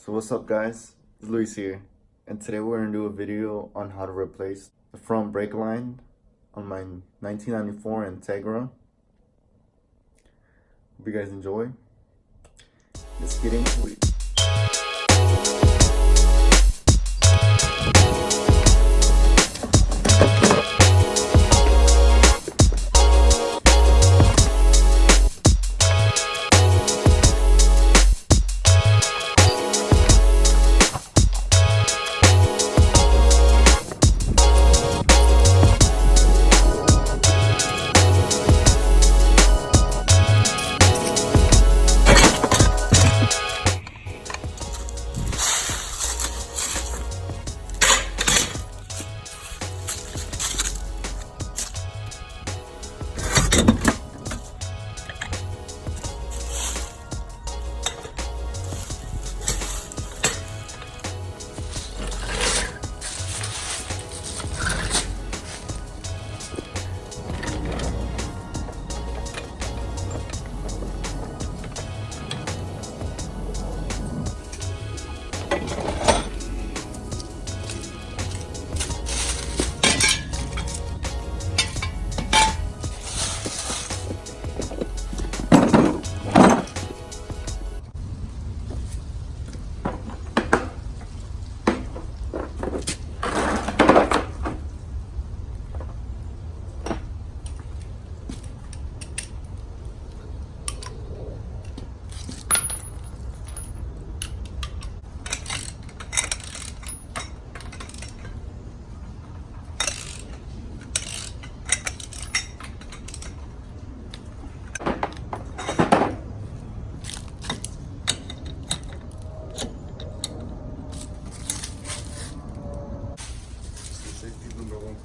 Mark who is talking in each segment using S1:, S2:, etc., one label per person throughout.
S1: So what's up guys, it's Luis here, and today we're going to do a video on how to replace the front brake line on my 1994 Integra. Hope you guys enjoy. Let's get into it.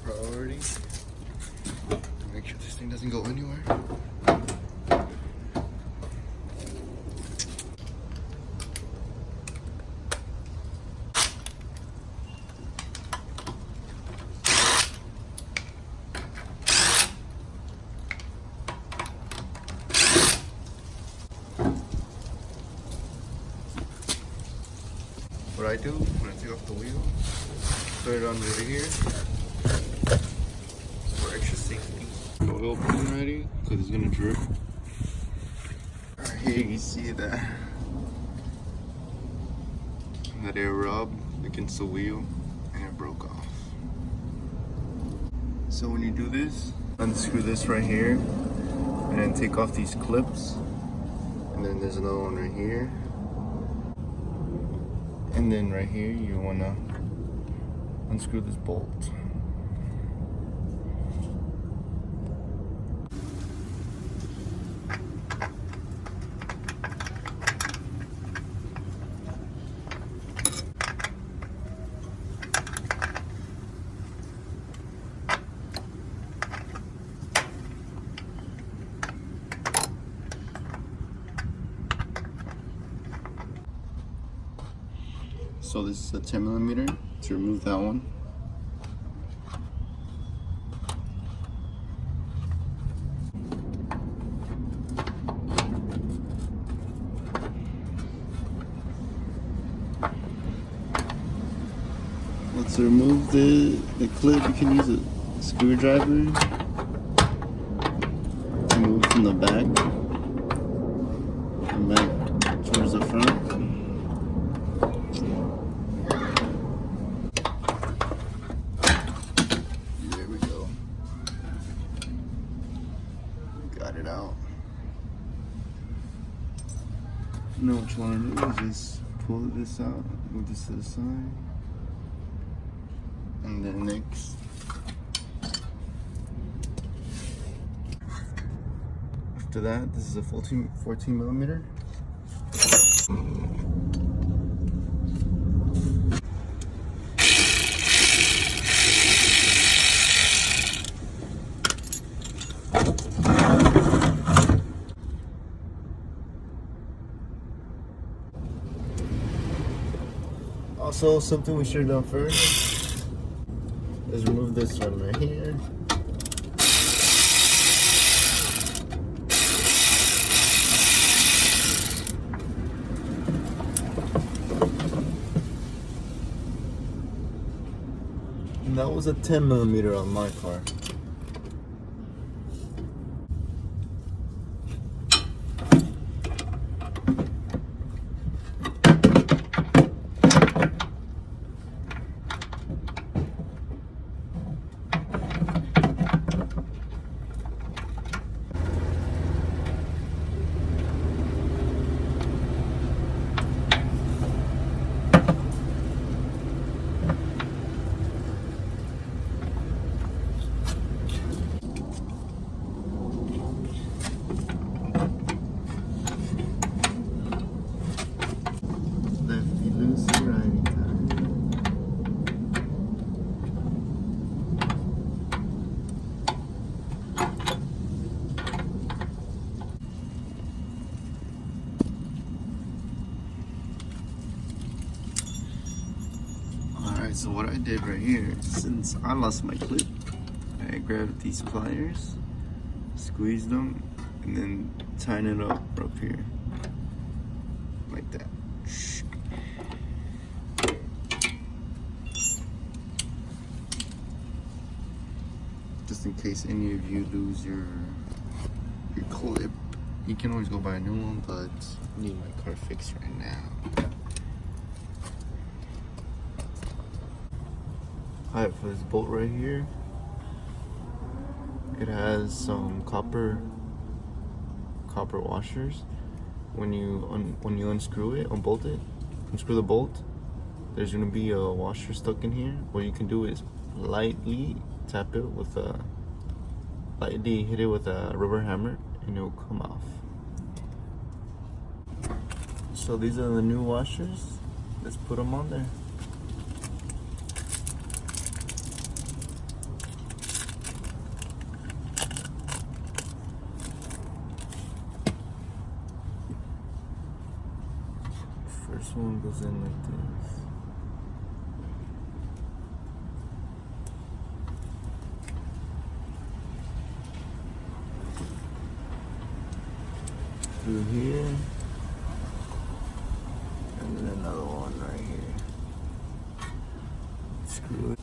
S1: Priority. Make sure this thing doesn't go anywhere. What I do when I take off the wheel, put it under here. Extra safety. Oil pump ready because it's gonna drip. Right here you can see that air rubbed against the wheel and it broke off. So when you do this, unscrew this right here and then take off these clips, and then there's another one right here, and then right here you wanna unscrew this bolt. So this is a 10mm to remove that one. Let's remove the clip. You can use a screwdriver. Remove from the back and back towards the front. It out. Now what you want to do is just pull this out, move this to the side, and then next after that, this is a 14mm. Also, something we should have done first is remove this one right here. And that was a 10mm on my car. So what I did right here, since I lost my clip, I grabbed these pliers, squeezed them, and then tighten it up here, like that. Just in case any of you lose your clip, you can always go buy a new one, but I need my car fixed right now. Alright, for this bolt right here, it has some copper washers. When you unscrew it, unbolt it, unscrew the bolt, there's gonna be a washer stuck in here. What you can do is lightly tap it with a, lightly hit it with a rubber hammer, and it will come off. So these are the new washers. Let's put them on there. First one goes in like this. Through here. And then another one right here. Screw it.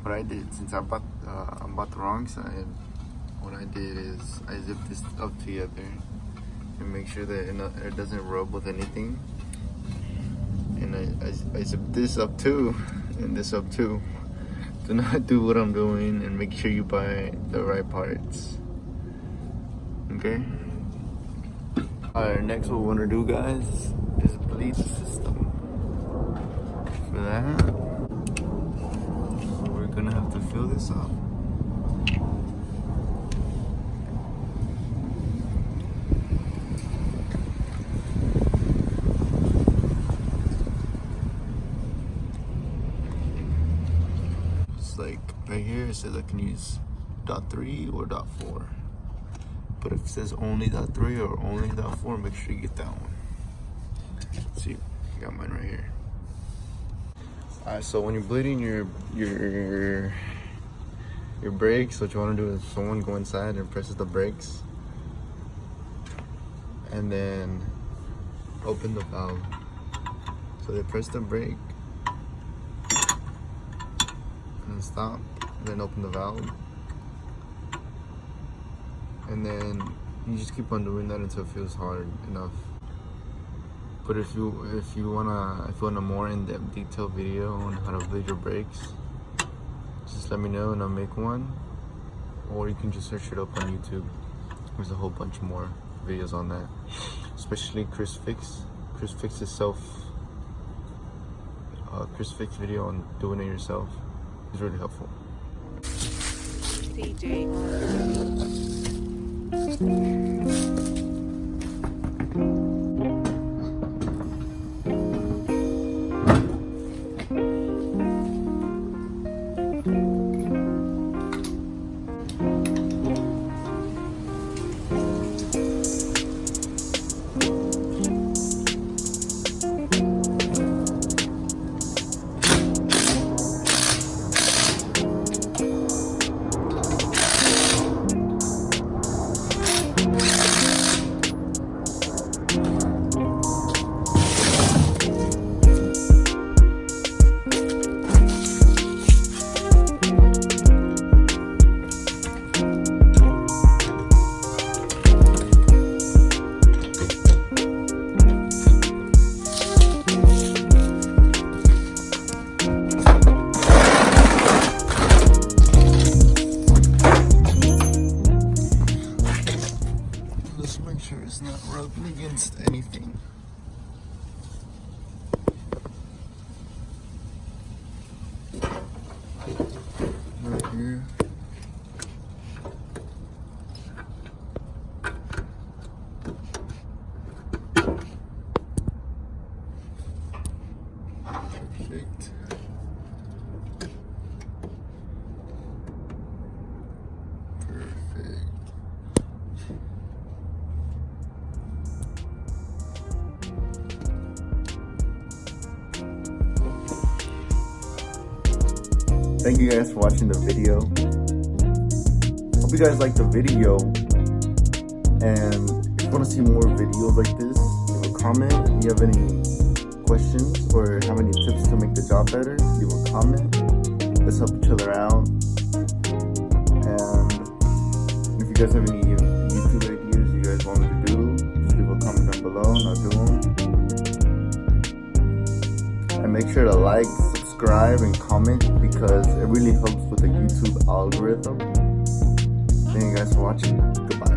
S1: What I did, since I bought the wrong side, what I did is I zipped this up together and make sure that it doesn't rub with anything. And I zipped this up too, and this up too. Do not do what I'm doing, and make sure you buy the right parts. Okay? Alright, next what we want to do, guys, is bleed the system. For that, we're gonna have to fill this up. It's like right here it says I can use .3 or .4. But if it says only .3 or only .4, make sure you get that one. Let's see, I got mine right here. Alright, so when you're bleeding your brakes, what you want to do is someone go inside and presses the brakes, and then open the valve. So they press the brake and stop, then open the valve, and then you just keep on doing that until it feels hard enough. But if you want a more in-depth detailed video on how to bleed your brakes, just let me know and I'll make one. Or you can just search it up on YouTube. There's a whole bunch more videos on that, especially Chris Fix's Chris Fix video on doing it yourself is really helpful.
S2: DJ.
S1: It's not rubbing against anything. Right here. Perfect. Perfect. Thank you guys for watching the video. Hope you guys liked the video. And if you want to see more videos like this, leave a comment. If you have any questions or have any tips to make the job better, leave a comment. Let's help each other out. And if you guys have any YouTube ideas you guys want me to do, just leave a comment down below and I'll do them. And make sure to like, subscribe, and comment because it really helps with the YouTube algorithm. Thank you guys for watching. Goodbye.